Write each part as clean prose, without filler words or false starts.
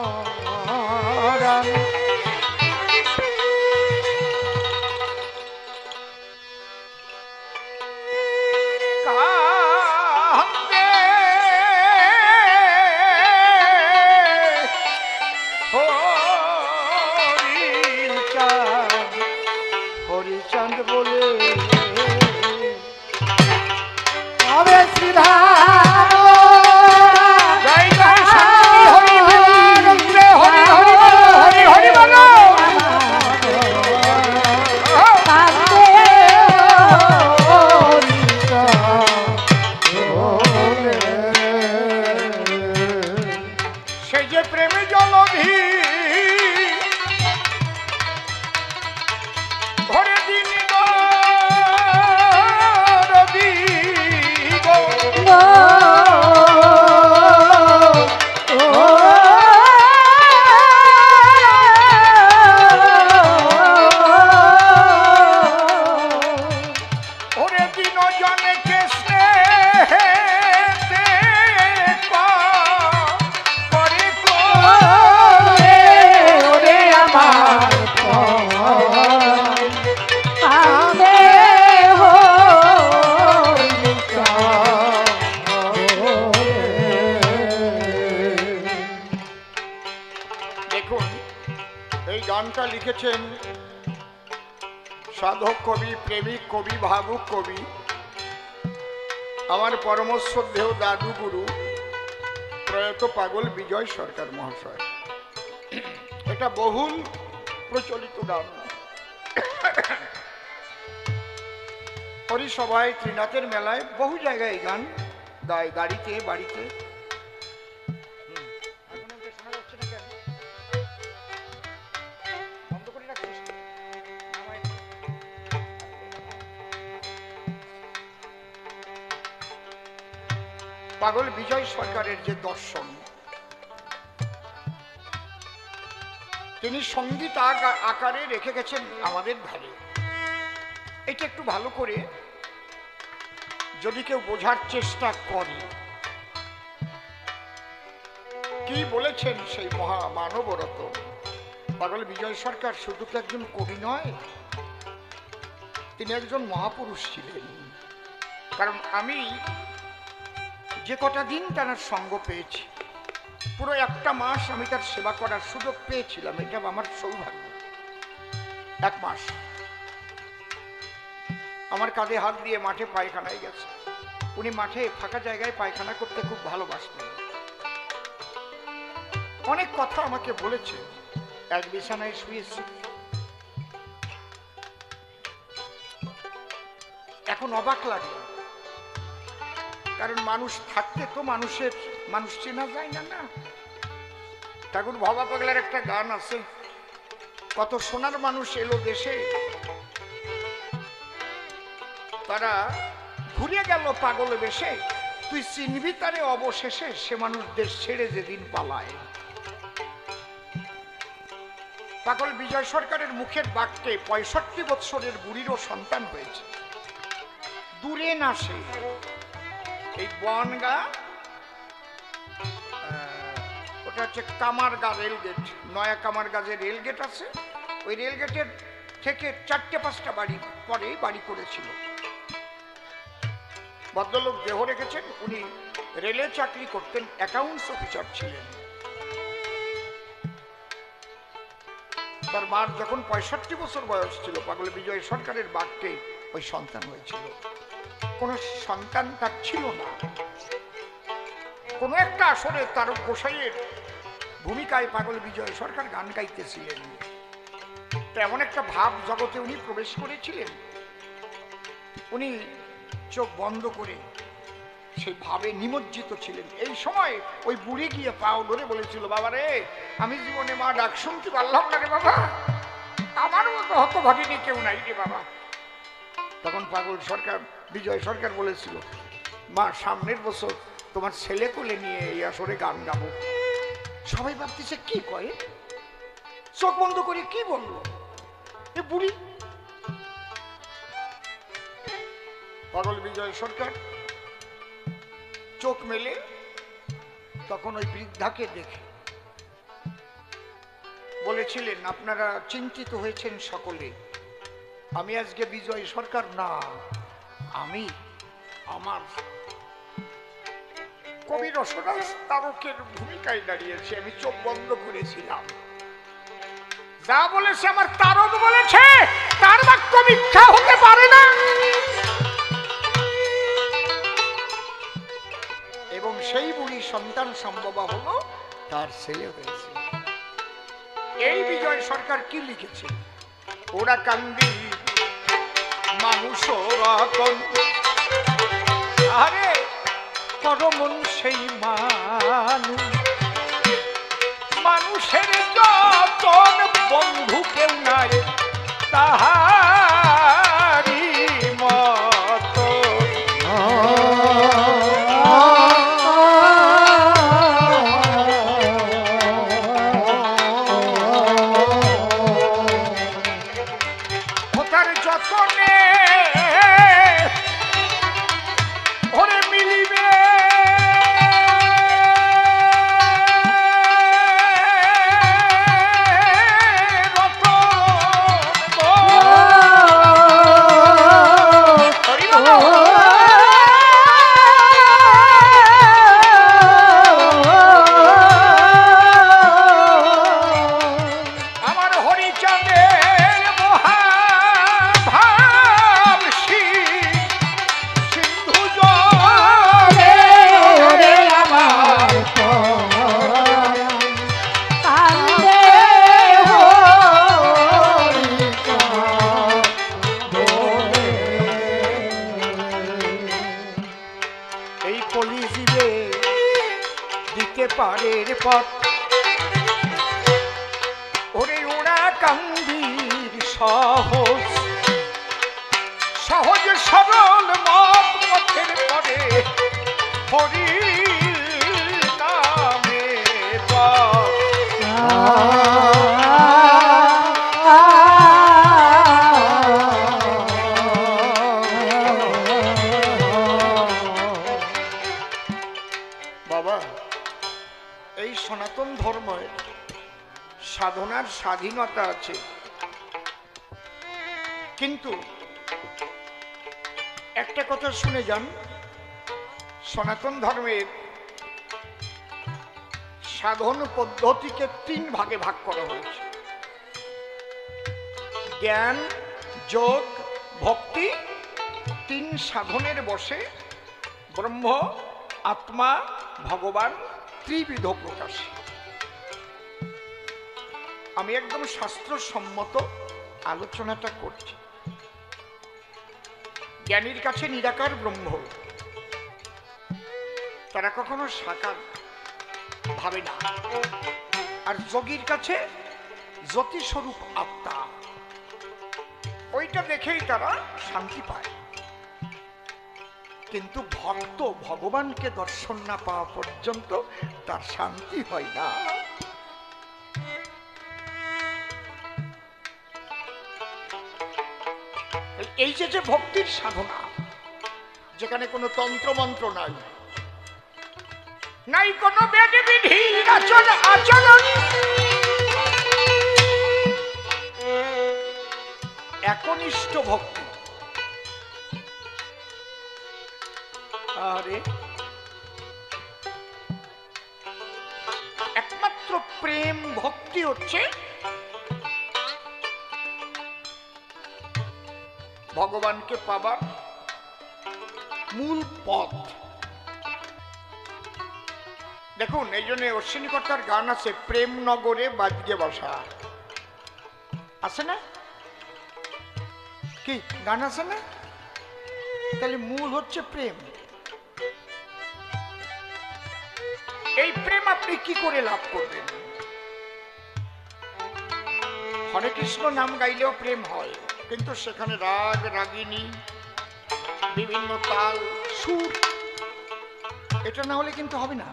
পরাণ। কান্দে হরিচাঁদ, হরিচাঁদ বলে হবে শ্রীধাম। লিখেছেন সাধক কবি, প্রেমিক কবি, ভাবুক কবি, আমার পরম শ্রদ্ধেয় দাদু গুরু প্রয়াত পাগল বিজয় সরকার মহাশয়। এটা বহুল প্রচলিত গান। হরিসভায়, ত্রিনাথের মেলায়, বহু জায়গায় এই গান গায়, গাড়িতে, বাড়িতে। পাগল বিজয় সরকারের যে দর্শন, তিনি সঙ্গীত আকারে রেখে গেছেন আমাদের ধারে। এটা একটু ভালো করে যদি কেউ বোঝার চেষ্টা করে, কি বলেছেন সেই মহা মানবরত পাগল বিজয় সরকার শুধু তো একজন কবি নয়, তিনি একজন মহাপুরুষ ছিলেন। কারণ আমি যে কটা দিন তার সঙ্গ পেয়েছি, পুরো একটা মাস আমি তার সেবা করার সুযোগ পেয়েছিলাম, এটা আমার সৌভাগ্য। এক মাস আমার কাঁধে হাত দিয়ে মাঠে পায়খানায় গেছে। উনি মাঠে ফাঁকা জায়গায় পায়খানা করতে খুব ভালোবাসতেন। অনেক কথা আমাকে বলেছে। এক বিছানায় শুয়েছি, এখন অবাক লাগে, কারণ মানুষ থাকতে তো মানুষ চেনা যায় না। না, ঠাকুর ভবা পাগলার একটা গান আছে, কত সোনার মানুষ এলো দেশে, তারা ঘুরে গেল পাগল বেশে, তুই চিনবি তারে অবশেষে, সে মানুষ দেশ ছেড়ে যেদিন পালায়। পাগল বিজয় সরকারের মুখের বাক্যে 65 বৎসরের বুড়িরও সন্তান হয়েছে। দূরে না সে, এই বনগা, ওটা হচ্ছে কামারগা রেলগেট, নয়া কামারগা যে রেলগেট আছে, ওই রেলগেটের থেকে 4-5টা বাড়ি পরেই বাড়ি করেছিল। ভদ্রলোক দেহ রেখেছেন, উনি রেলে চাকরি করতেন, অ্যাকাউন্টস অফিসার ছিলেন। তার মার যখন 65 বছর বয়স ছিল, পাগল বিজয় সরকারের বাক্যে ওই সন্তান হয়েছিল। কোন সন্তান তার ছিল না। কোন একটা আসরে তার গোসাইয়ের ভূমিকায় পাগল বিজয় সরকার গান গাইতেছিলেন। তেমন একটা ভাব জগতে উনি প্রবেশ করেছিলেন, উনি চোখ বন্ধ করে সেই ভাবে নিমজ্জিত ছিলেন। এই সময় ওই বুড়ি গিয়ে পাও ধরে বলেছিল, বাবা রে, আমি জীবনে মা ডাক শুনতে পারলাম না রে বাবা, আমার মতো হতভাগিনী কেউ নাই রে বাবা। তখন পাগল সরকার বিজয় সরকার বলেছিল, মা সামনের বছর তোমার ছেলে কোলে নিয়ে এই আসরে গান গাবো। সবাই ভাবতেছে কি কয়, চোখ বন্ধ করে কি বললো এ বুড়ি। পাগল বিজয় সরকার চোখ মেলে তখন ওই বৃদ্ধাকে দেখে বলেছিলেন আপনারা চিন্তিত হয়েছেন সকলে, আমি আজকে বিজয় সরকার না, আমি আমার কবি রসরাজ তারকের ভূমিকায় দাঁড়িয়েছি। আমি চোখ বন্ধ করেছিলাম, যা বলেছে আমার তারক বলেছে, তার বাক্য মিথ্যা হতে পারে না। এবং সেই বুড়ি সন্তান সম্ভব হলো, তার ছেলে হয়েছে। এই বিজয় সরকার কি লিখেছে? ওরা কান্দি মানুষ রতন, আরে পরমন সেই মানুষের যতন, বন্ধু কেউ নাই তাহারি মত। তার যতনে ওরে মিলিবে পারের পথ। ওরে ওরা কান্দির সহজ সহজ সরল মত পথের পরে হরি নামে বাবা। এই সনাতন ধর্মের সাধনার স্বাধীনতা আছে, কিন্তু একটা কথা শুনে যান, সনাতন ধর্মের সাধন পদ্ধতিকে 3 ভাগে ভাগ করা হয়েছে: জ্ঞান, যোগ, ভক্তি। 3 সাধনের বসে ব্রহ্ম, আত্মা, ভগবান ত্রিবিধ প্রকাশ। আমি একদম শাস্ত্রসম্মত আলোচনাটা করছি। জ্ঞানীর কাছে নিরাকার ব্রহ্ম, তারা কখনো সাকার ভাবে না। আর যোগীর কাছে জ্যোতিস্বরূপ আত্মা, ওইটা দেখেই তারা শান্তি পায়। কিন্তু ভক্ত ভগবানকে দর্শন না পাওয়া পর্যন্ত তার শান্তি হয় না। এই যে ভক্তির সাধনা, যেখানে কোনো তন্ত্রমন্ত্র নাই, নাই কোনো বেদ বিধি আচরণ, একনিষ্ঠ ভক্তি। আরে একমাত্র প্রেম ভক্তি হচ্ছে ভগবানকে পাবার মূল পথ। দেখুন, এই জন্য অশ্বিনীকর্তার গান আছে, প্রেম নগরে বাজগে বসা, আছে না? কি গান আছে না? তাহলে মূল হচ্ছে প্রেম। এই প্রেম আপনি কি করে লাভ করবেন? হরে কৃষ্ণ নাম গাইলেও প্রেম হয়, কিন্তু সেখানে রাগ রাগিনী, বিভিন্ন তাল সুর, এটা না হলে কিন্তু হবে না।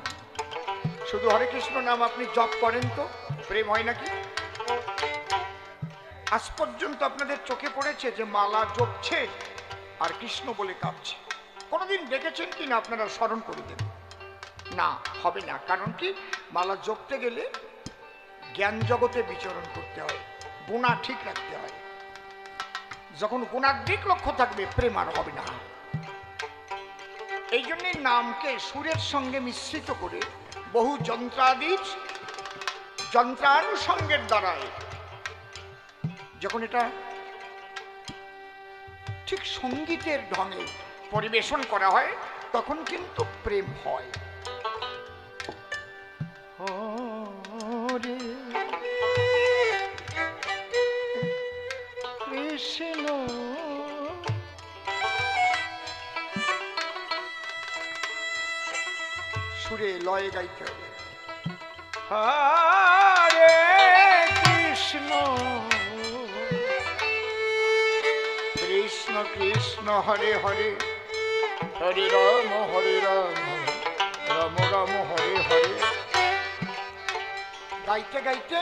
শুধু হরে কৃষ্ণ নাম আপনি জপ করেন তো প্রেম হয় নাকি? আজ পর্যন্ত আপনাদের চোখে পড়েছে যে মালা জপছে আর কৃষ্ণ বলে কাঁদছে? কোনোদিন দেখেছেন কি না? আপনারা স্মরণ করে দেন না, হবে না। কারণ কি? মালা জপতে গেলে জ্ঞান জগতে বিচরণ করতে হয়, গুণা ঠিক রাখতে হয়। যখন গুণার দিক লক্ষ্য থাকবে প্রেম আর হবে না। এই জন্যই নামকে সুরের সঙ্গে মিশ্রিত করে বহু যন্ত্রানুষঙ্গের দ্বারায় যখন এটা ঠিক সঙ্গীতের ঢঙে পরিবেশন করা হয় তখন কিন্তু প্রেম হয়। হরে কৃষ্ণ সুরে লয়ে গাইতে হবে। হরে কৃষ্ণ কৃষ্ণ কৃষ্ণ হরে হরে, হরে রাম রাম রাম হরে হরে। গাইতে গাইতে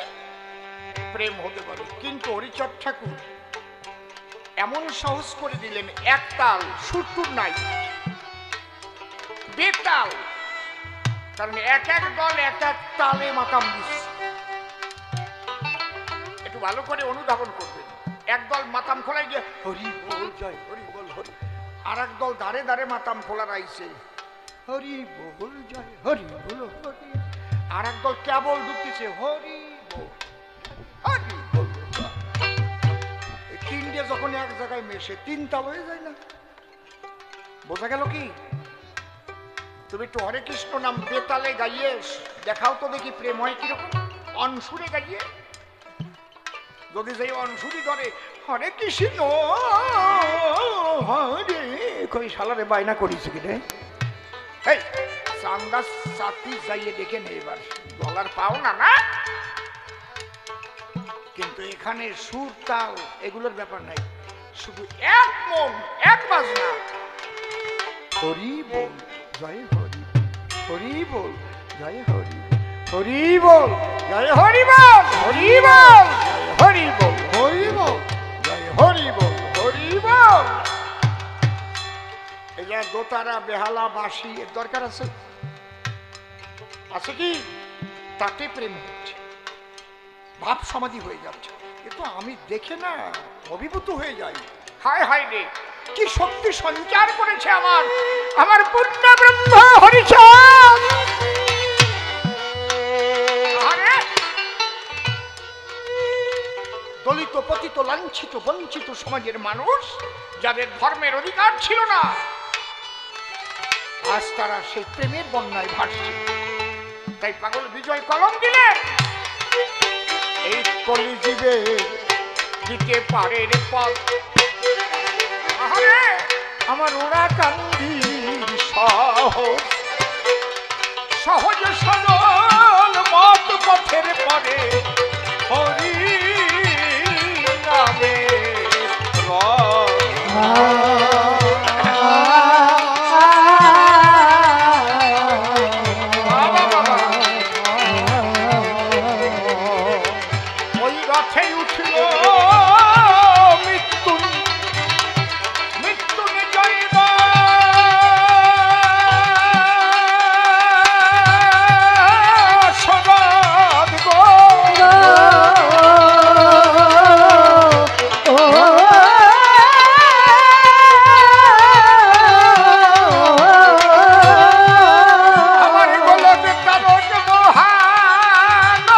প্রেম হতে পারে। কিন্তু হরিচাঁদ ঠাকুর এমন সহজ করে দিলেন, এক তাল, সুরটুর নাই, বেতাল। কারণ এক এক দল এক এক তালে মাতাম দিচ্ছে। একটু ভালো করে অনুধাবন করবেন। একদল মাতাম খোলাই গিয়ে হরি বল জয় হরি বল হরি, আর এক দল ধারে ধারে মাতাম খোলার আইছে হরি বল জয় হরি বল হরি, আর এক দল কেবল ঢুকতেছে হরি বল হরি বল। তিনটে যখন এক জায়গায় মেশে তিন তাল হয়ে যায় না? বোঝা গেল কি? তুমি একটু হরে কৃষ্ণ নাম বেতালে গাইয়ে দেখাও তো দেখি প্রেম হয় কিরকম। অনসুরে গাইয়ে যদি যাই অনসুরি করে হরে কৃষ্ণ হরে কই শালারে বায়না করিস কি রে? এই চান্দা সাথী যাইয়ে দেখে নে এবার, ডলার পাও না না। কিন্তু এখানে সুর তাল এগুলোর ব্যাপার নাই, শুধু এক মন এক বাজনা। হরি বল জয় হরি, হরি বল জয় হরি, হরি বল জয় হরি বল, হরি বল হরি বল, হরি বল জয় হরি বল, হরি বল। এই যে দোতারা বেহালা বাঁশি এর দরকার আছে? আছে কি? তাতে প্রেম হচ্ছে, ভাব সমাধি হয়ে যাচ্ছে। কিন্তু আমি দেখে না অভিভূত হয়ে যাই। হায় হায় রে, কি শক্তি সঞ্চার করেছে আমার আমার পূর্ণ ব্রহ্ম হরিচাঁদ। আরে দলিত পতিত লাঞ্ছিত বঞ্চিত সমাজের মানুষ যাদের ধর্মের অধিকার ছিল না, আজ তারা সেই প্রেমের বন্যায় ভাসছে। তাই পাগল বিজয় কলম দিলেন, এই কলিজীবে দিতে পারে রে পথ। আরে আমার ওরা কান্দির সহজ সহজ সরল মত পথের পরে হরি নামে ওই রথে উঠল মৃত্যু মৃত্যু জয়ব সবাদ গো। আমার গোলক তারক মহানন্দ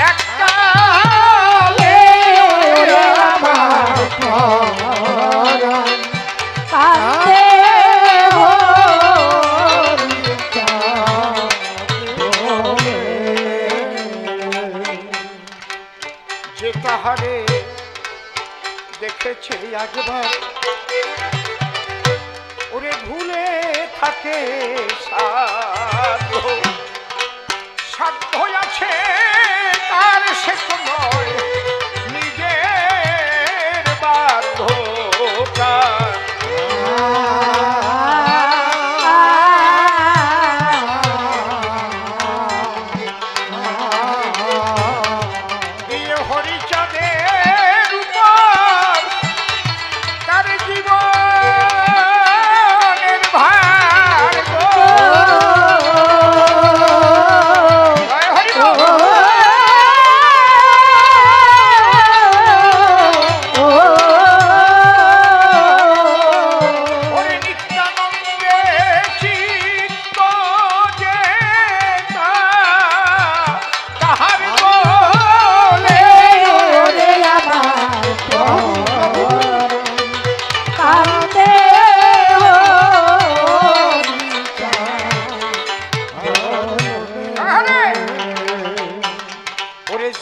এককালে যে তাহারে দেখেছে একবার ওরে ভুলে থাকে সাধ্য সাধ্য আছে তার সে নয় নিজের বাধ্যতা। হরিচাঁদের উপর তার জীবনের ভার গো।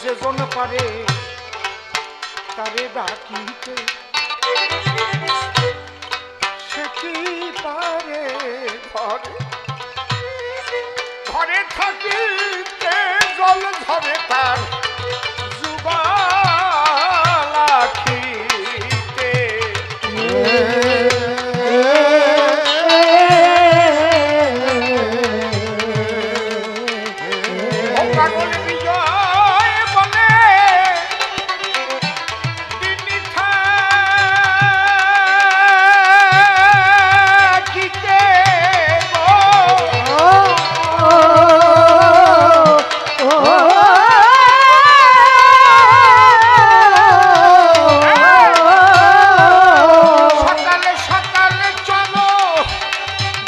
যেজন পারে তারে ডাকিতে, সে কি পারে ঘরে ঘরে থাকিতে জল ঝরে তার যুগলাখিতে। পাগল বিজয় বলে দিন থাকিতে গো, সকালে সকালে চলো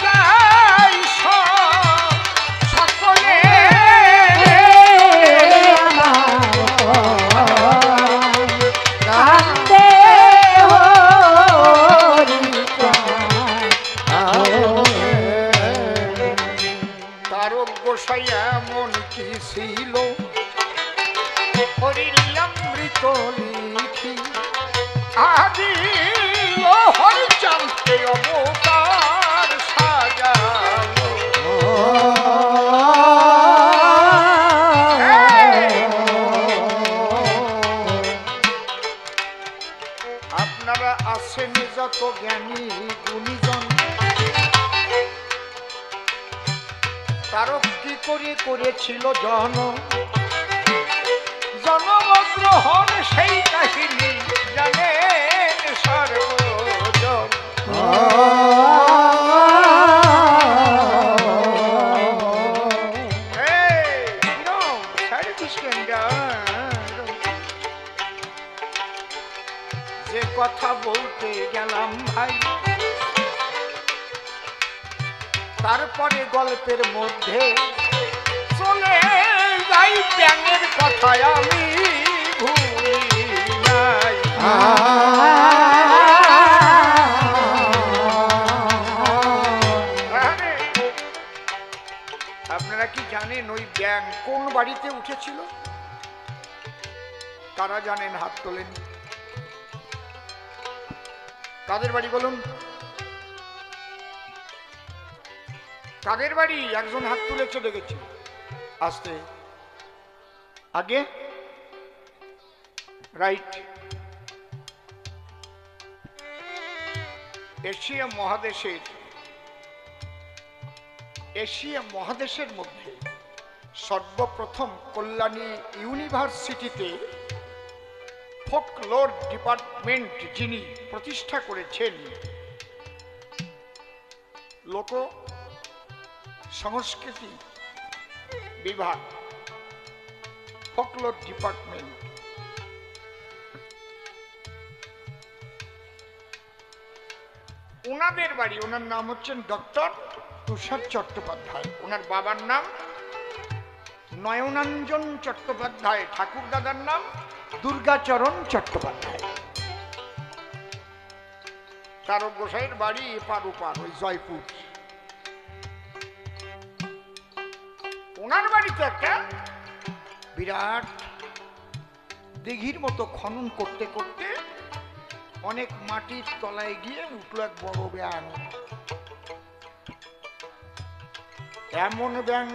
যাই সকলে। তারক গোসাই এমন কি ছিল হরির অমৃত লিখি, আদি ও হরিচাঁদকে অবতার সাজালো। আপনারা আছেন যত জ্ঞানী গুণীজন, তারক কি করে করেছিল জন্মগ্রহণ, সেই কাহিনী জানেন সর্বজন। যে কথা বলতে গেলাম ভাই, তারপরে গল্পের মধ্যে চলে যাই ব্যাঙের কথায় আমি ভুলি নাই। আপনারা কি জানেন ওই ব্যাঙ কোন বাড়িতে উঠেছিল? কারা জানেন হাত তোলেন। কাদের বাড়ি বলুন? কাদের বাড়ি? একজন হাত তুলেছে দেখেছি। আসতে আগে রাইট। এশিয়া মহাদেশের মধ্যে সর্বপ্রথম কল্যাণী ইউনিভার্সিটিতে ফোকলোর ডিপার্টমেন্ট যিনি প্রতিষ্ঠা করেছেন, লোক সংস্কৃতি বিভাগ, ফোকলোর ডিপার্টমেন্ট, ওনাদের বাড়ি। ওনার নাম হচ্ছেন ডক্টর তুষার চট্টোপাধ্যায়। ওনার বাবার নাম নয়নাঞ্জন চট্টোপাধ্যায়, ঠাকুর দাদার নাম দুর্গাচরণ চট্টোপাধ্যায়। তারক গোসাইয়ের বাড়ি এপার ওপার ওই জয়পুর। ওনার বাড়িতে একটা বিরাট দিঘির মতো খনন করতে করতে অনেক মাটির তলায় গিয়ে উঠল এক বড় ব্যাঙ। এমন ব্যাঙ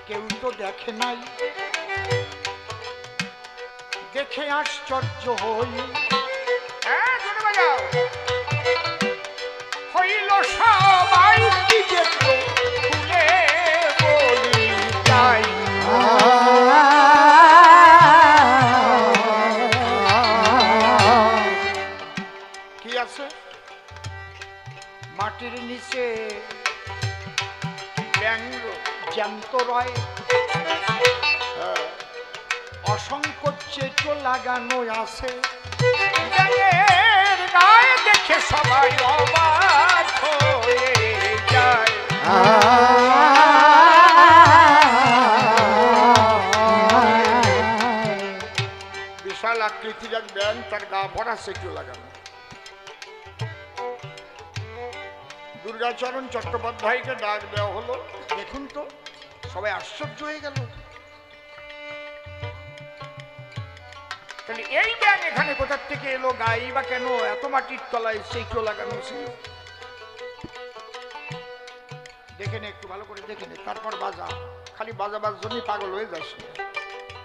কেউ তো দেখে নাই, দেখে আশ্চর্য হইল সবাই কি দেখল খুলে বলি যাই। কি আছে মাটির নিচে? ব্যাঙ জ্যান্ত রয়, অসংখ্য চেটো লাগানো আছে, গায়ে দেখে সবাই অবাক হয়ে যায়। বিশাল আকৃতির এক ব্যাঙ, তার গা ভরা চেটো লাগানো। দুর্গাচরণ চট্টোপাধ্যায়কে ডাক দেওয়া হলো। দেখুন তো, সবাই আশ্চর্য হয়ে গেল। তাহলে এই ব্যাং এখানে কোথার থেকে এলো, গাই বা কেন এত মাটির তলায় সেইটো লাগানো ছিল? দেখে নে, একটু ভালো করে দেখে নে, তারপর বাজা। খালি বাজাবার জন্যই পাগল হয়ে যাস না।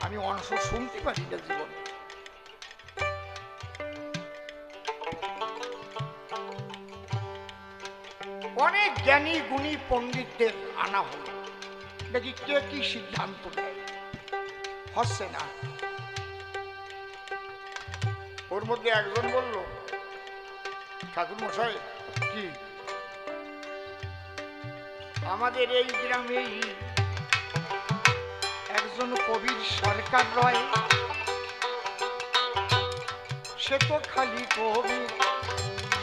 আমি অংশ শুনতে পারি না জীবন। অনেক জ্ঞানী গুণী পণ্ডিতদের আনা হল, দেখি কে কি সিদ্ধান্ত নেয়। হচ্ছে না। ওর মধ্যে একজন বলল, ঠাকুর মশাই, কি আমাদের এই গ্রামেই একজন কবির সরকার রয়, সে তো খালি কবি,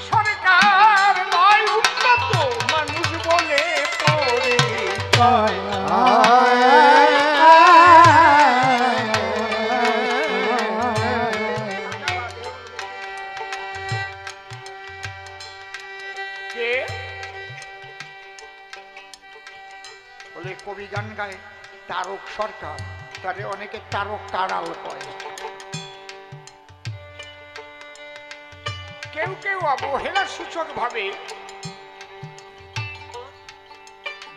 সরকার নয় উন্নত মানুষ বলে পড়ে। কে বলে কবি গান গায়? তারক সরকার, তারে অনেকে তারক তাড়াল কয়। কেউ কেউ অবহেলা সূচক ভাবে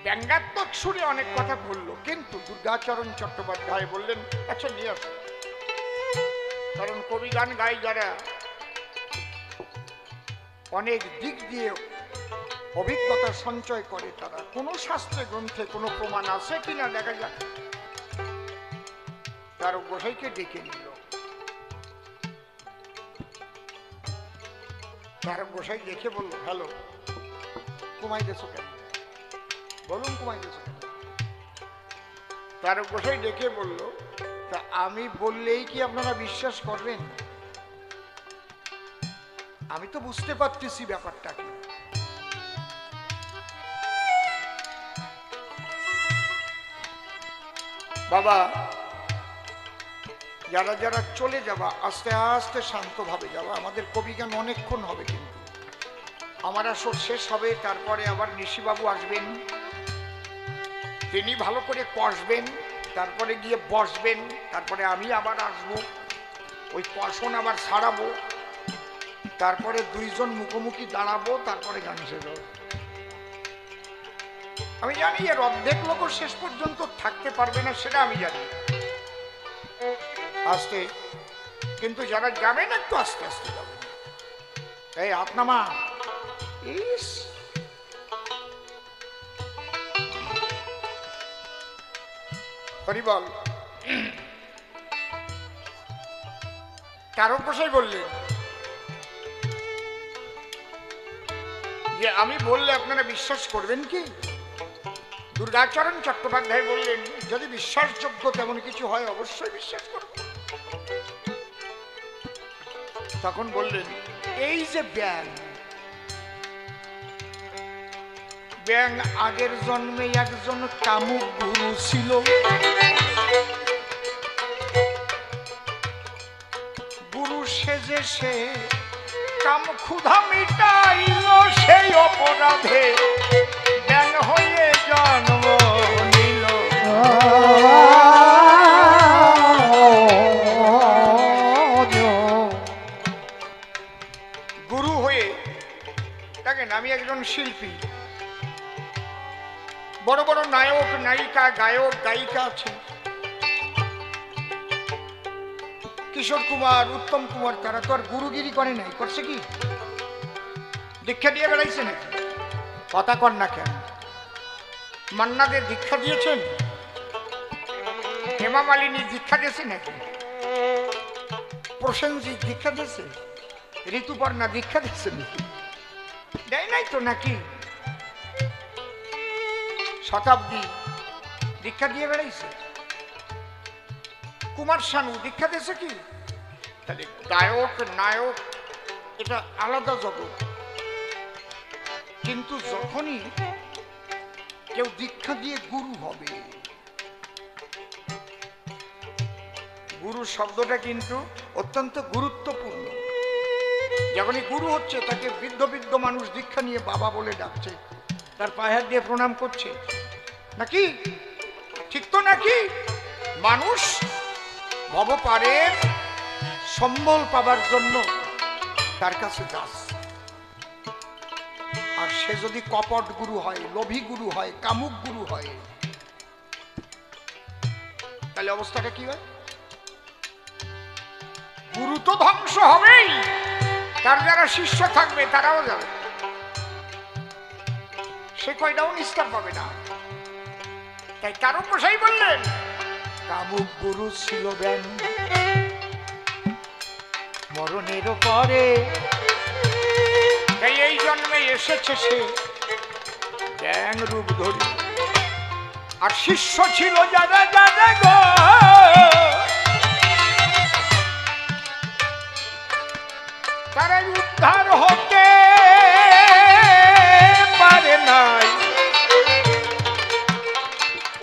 ব্যঙ্গাত্মক সুরে অনেক কথা বললো, কিন্তু দুর্গাচরণ চট্টোপাধ্যায় বললেন, আচ্ছা নিয়ে আসো। কারণ কবি গান গায় যারা, অনেক দিক দিয়ে অভিজ্ঞতা সঞ্চয় করে তারা। কোনো শাস্ত্রে গ্রন্থে কোনো প্রমাণ আছে কিনা দেখা যাক। তার গোসাইকে ডেকে নিল। তার গোসাই দেখে বলল, হ্যালো, কুমাই দেছো কেন? বলুন কুমাই দেছো কেন? তার গোসাই ডেকে বলল, তা আমি বললেই কি আপনারা বিশ্বাস করবেন? আমি তো বুঝতে পারতেছি ব্যাপারটা কি। বাবা, যারা যারা চলে যাবা আস্তে আস্তে শান্তভাবে যাবা। আমাদের কবিগান অনেকক্ষণ হবে, কিন্তু আমার আসর শেষ হবে, তারপরে আবার নিশিবাবু আসবেন, তিনি ভালো করে কষবেন, তারপরে গিয়ে বসবেন, তারপরে আমি আবার আসবো, ওই কষণ আবার ছাড়াবো, তারপরে দুইজন মুখোমুখি দাঁড়াবো, তারপরে গান শেষ হবে। আমি জানি এর অর্ধেক লোক শেষ পর্যন্ত থাকতে পারবে না, সেটা আমি জানি। আস্তে, কিন্তু যারা যাবেন একটু আস্তে আস্তে যাবেন। এই আপনামা, ইস হরিবল। তারক গোসাই বললেন যে আমি বললে আপনারা বিশ্বাস করবেন কি? দুর্গাচরণ চট্টোপাধ্যায় বললেন, যদি বিশ্বাসযোগ্য তেমন কিছু হয় অবশ্যই বিশ্বাস করব। তখন বললেন, এই যে ব্যাং, ব্যাং আগের জন্মে একজন কামুক গুরু ছিল। গুরু সেজে সে কাম ক্ষুধা মিটাইল, সেই অপরাধে ব্যাং হয়ে জন্ম নিল। গুরু হয়ে দেখেন, আমি একজন শিল্পী, বড় বড় নায়ক নায়িকা গায়ক গায়িকা আছে, কিশোর কুমার, উত্তম কুমার, তারা তো আর গুরুগিরি করে নাই, করছে কি? দীক্ষা দিয়ে বেড়াইছে নাকি? কথা কর না কেন? মান্নাদের দীক্ষা দিয়েছেন? হেমা মালিনী দীক্ষা দিয়েছে নাকি? প্রসেনজিৎ দীক্ষা দিয়েছে? ঋতুপর্ণা দীক্ষা দিয়েছে নাকি? দেয় নাই তো নাকি? শতাব্দী দীক্ষা দিয়ে বেড়াইছে? কুমার শানু দীক্ষা দিয়েছে কি? তাহলে গায়ক নায়ক এটা আলাদা জগৎ। কিন্তু যখনই কেউ দীক্ষা দিয়ে গুরু হবে, গুরু শব্দটা কিন্তু অত্যন্ত গুরুত্বপূর্ণ। যখনই গুরু হচ্ছে, তাকে বৃদ্ধ বৃদ্ধ মানুষ দীক্ষা নিয়ে বাবা বলে ডাকছে, তার পায়ে হাত দিয়ে প্রণাম করছে নাকি? ঠিক তো নাকি? মানুষ ভবপারের সম্বল পাবার জন্য তার কাছে যাস, আর সে যদি কপট গুরু হয়, লোভী গুরু হয়, কামুক গুরু হয়, তাহলে অবস্থাটা কি হয়? গুরু তো ধ্বংস হবেই, তার যারা শিষ্য থাকবে তারাও যাবে, সে কয়টাও নিস্তার পাবে না। তাই কারো গোসাই বললেন কামুক গুরু ছিল ব্যান, মরণের পরে তাই এই জন্মে এসেছে সে ব্যাং রূপ ধরি। আর শিষ্য ছিল যারা যারা গো, তারা উদ্ধার হতে পারে নাই,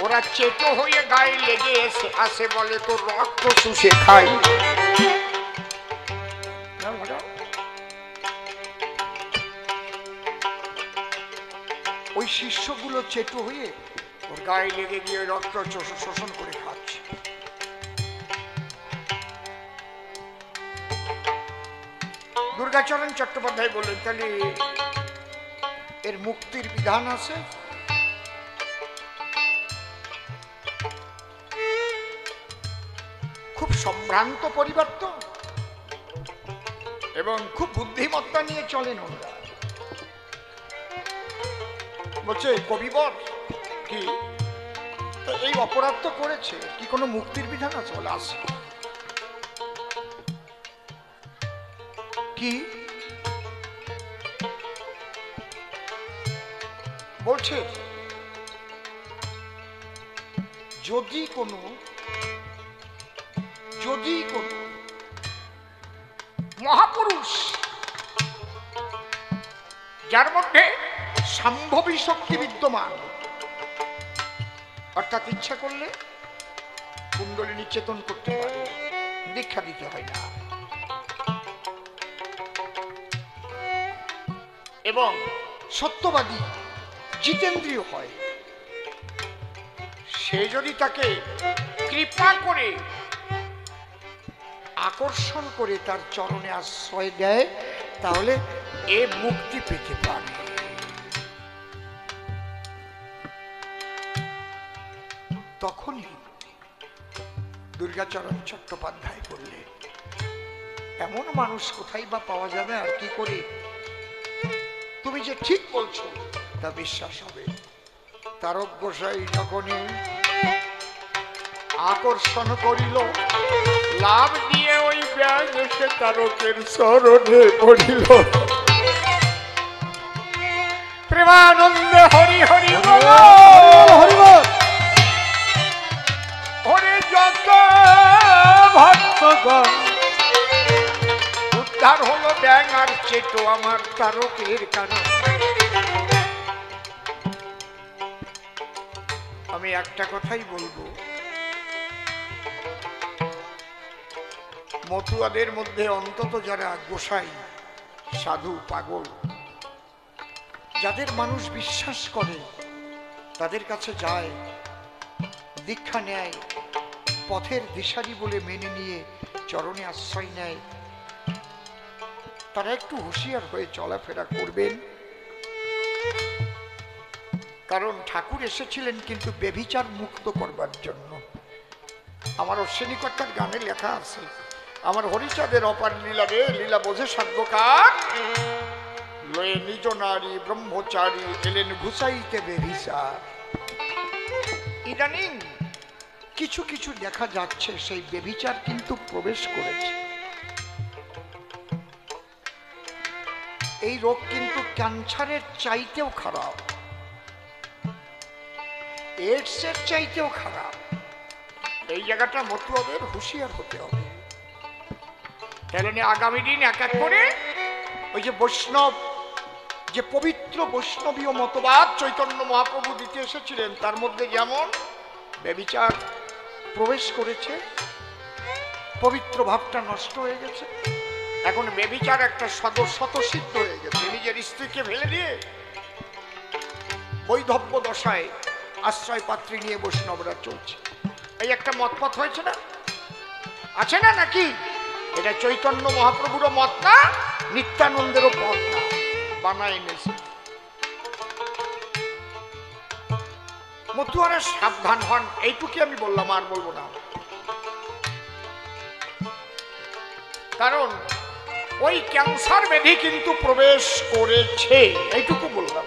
ওরা চেটো হয়ে গায়ে লেগে এসে আসে, বলে তো রক্ত চুষে খাই। ওই শিষ্যগুলো চেটো হয়ে ওর গায়ে লেগে গিয়ে রক্ত শোষণ করে খাচ্ছে। দুর্গাচরণ চট্টোপাধ্যায় বললেন তাহলে এর মুক্তির বিধান আছে? খুব সম্ভ্রান্ত পরিবার তো, এবং খুব বুদ্ধিমত্তা নিয়ে চলেন ওরা। বলছে কবিবর কি এই অপরাধ তো করেছে, কি কোনো মুক্তির বিধান আছে? বলে আছে। কি বলছে? যদি কোনো মহাপুরুষ যার মধ্যে সম্ভবী শক্তি বিদ্যমান, অর্থাৎ ইচ্ছা করলে কুণ্ডলিনী চেতন করতে পারে, দীক্ষা দিতে হয় না, এবং সত্যবাদী জিতেন্দ্রীয় হয়, সে যদি তাকে কৃপা করে আকর্ষণ করে তার চরণে আশ্রয় দেয়, তাহলে এ মুক্তি পেতে পারে। তখনই দুর্গাচরণ চট্টোপাধ্যায় বললেন এমন মানুষ কোথায় বা পাওয়া যাবে, আর কি করে তুমি যে ঠিক বলছো তা বিশ্বাস হবে। তারক গোসাই যখনই আকর্ষণ করিল, লাভ দিয়ে ওই ব্যাগ এসে তারকের চরণে পড়িল। প্রেমানন্দে হরি হরি বল, হরে যত ভক্তগণ, উদ্ধার হলো ব্যাং আর চেটো আমার তারকের কারণ। আমি একটা কথাই বলবো, মতুয়াদের মধ্যে অন্তত যারা গোসাই, সাধু, পাগল, যাদের মানুষ বিশ্বাস করে, তাদের কাছে যায়, দীক্ষা নেয়, পথের দিশারি বলে মেনে নিয়ে চরণে আশ্রয় নেয়, তারা একটু হুঁশিয়ার হয়ে চলাফেরা করবেন। কারণ ঠাকুর এসেছিলেন কিন্তু বেভিচার মুক্ত করবার জন্য। আমার অশ্বিনীকর্তার গানে লেখা আছে, আমার হরিচাঁদের অপার লীলা রে, লীলা বোঝে সাধ্যকার, লয়ে নিজ নারী ব্রহ্মচারী এলেন ঘুষাইতে বেভিচার। ইদানিং কিছু কিছু দেখা যাচ্ছে সেই বেভিচার কিন্তু প্রবেশ করেছে। এই রোগ কিন্তু ক্যান্সারের চাইতেও খারাপ, এইডসের চাইতেও খারাপ। এই জায়গাটা মতুয়াদের হুঁশিয়ার হতে হবে। তাহলে আগামী দিন এক এক করে ওই যে বৈষ্ণব, যে পবিত্র বৈষ্ণবীয় মতবাদ চৈতন্য মহাপ্রভু দিতে এসেছিলেন, তার মধ্যে যেমন ব্যভিচার প্রবেশ করেছে, পবিত্র ভাবটা নষ্ট হয়ে গেছে। এখন ব্যভিচার একটা স্বতঃসিদ্ধ হয়ে গেছে, নিজের স্ত্রীকে ফেলে দিয়ে বৈধব্য দশায় আশ্রয় পাত্রী নিয়ে বৈষ্ণবরা চলছে। এই একটা মতপথ হয়েছে না, আছে না নাকি? এটা চৈতন্য মহাপ্রভুরও মত না, নিত্যানন্দেরও পথ না, বানায় এনেছে। মতুয়ারা সাবধান হন, এইটুকুই আমি বললাম, আর বলবো না। কারণ ওই ক্যান্সার ব্যাধি কিন্তু প্রবেশ করেছে, এইটুকু বললাম।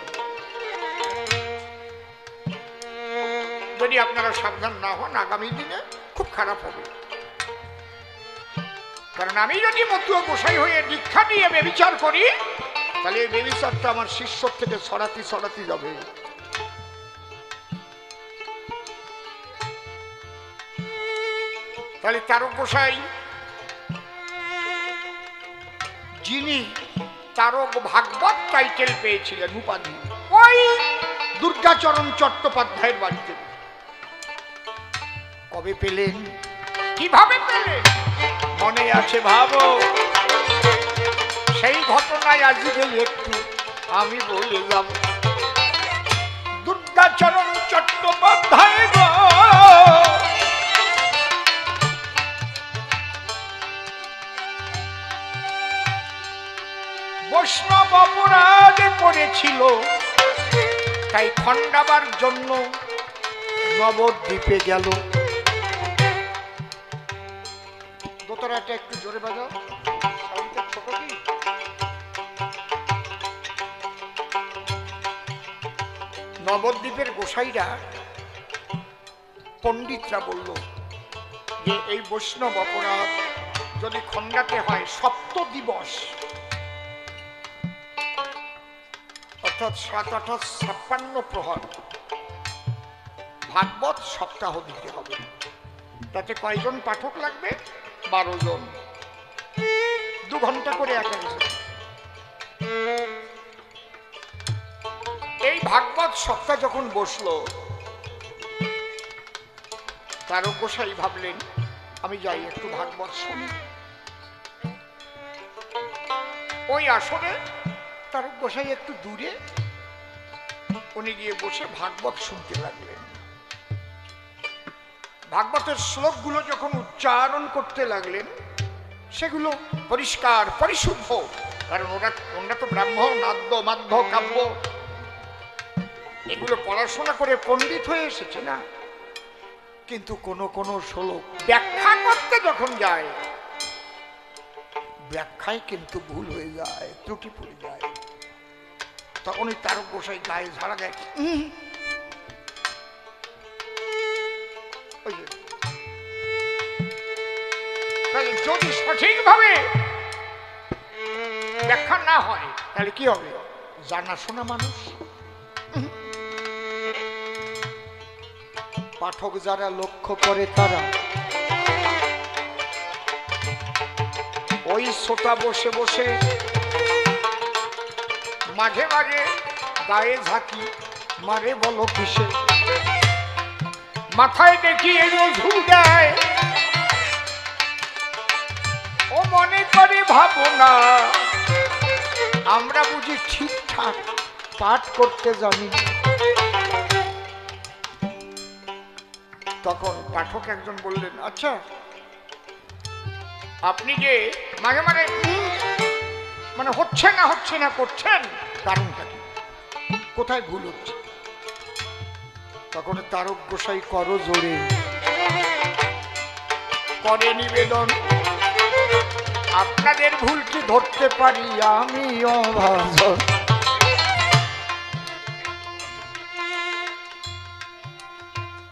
যদি আপনারা সাবধান না হন, আগামী দিনে খুব খারাপ হবে। কারণ আমি যদি মতুয়া গোসাই হয়ে দীক্ষা নিয়ে বেবিচার করি, তাহলে এই বেবিচারটা আমার শিষ্য থেকে ছড়াতে ছড়াতে যাবে। তাহলে তারক গোসাই, যিনি তারক ভাগবত টাইটেল পেয়েছিলেন, উপাধি, ওই দুর্গাচরণ চট্টোপাধ্যায়ের বাড়িতে। কবে পেলেন, কিভাবে পেলেন মনে আছে ভাবো? সেই ঘটনায় আজকে একটু আমি বললাম। দুর্গাচরণ চট্টোপাধ্যায় গো, বৈষ্ণব অপরাধ করেছিল, তাই খণ্ডাবার জন্য নবদ্বীপে গেল। দোতরাটা একটু জোরে বাজাও, সাউন্ডটা ছোট কি? নবদ্বীপের গোসাইরা, পণ্ডিতরা বলল যে এই বৈষ্ণব অপরাধ যদি খণ্ডাতে হয়, সপ্ত দিবস অর্থাৎ 7-8-56 প্রহর ভাগবত সপ্তাহ দিতে হবে। তাতে কয়জন পাঠক লাগবে? 12 জন, 2 ঘন্টা করে এক একজন। এই ভাগবত সপ্তাহ যখন বসলো, তারক গোসাই ভাবলেন আমি যাই একটু ভাগবত শুনি। ওই আসরে তারক গোসাই একটু দূরে, উনি গিয়ে বসে ভাগবত শুনতে লাগলেন। ভাগবতের শ্লোকগুলো যখন উচ্চারণ করতে লাগলেন, সেগুলো পরিষ্কার পরিশুদ্ধ। কারণ ওরা তো ব্রাহ্মণ, নাদ্য মাধ্য কাব্য এগুলো পড়াশোনা করে পণ্ডিত হয়ে এসেছে না। কিন্তু কোন কোন শ্লোক ব্যাখ্যা করতে যখন যায়, ব্যাখ্যায় কিন্তু ভুল হয়ে যায়, ত্রুটি পড়ে যায়। তখন ওই তারক গোসাই গায়ে ঝাড়া গায়ে, যদি সঠিকভাবে ব্যাখ্যা না হয় তাহলে কি হবে? জানাশোনা মানুষ, পাঠক যারা লক্ষ্য করে, তারা ওই শ্রোতা বসে বসে মাঝে মাঝে গায়ে ঝাঁকি মারে, বলো কিসে, মাথায় দেখি এলো ঝুল দেয়, ও মনে করে ভাবো না আমরা বুঝি ঠিকঠাক পাঠ করতে জানি। তখন পাঠক একজন বললেন, আচ্ছা আপনি যে মাঝে মাঝে মানে হচ্ছে না করছেন, কারণটা কি, কোথায় ভুল হচ্ছে? তখন তারক গোসাই করো জোরে করে নিবেদন, আপনাদের ভুল কি ধরতে পারি আমি অভাজন।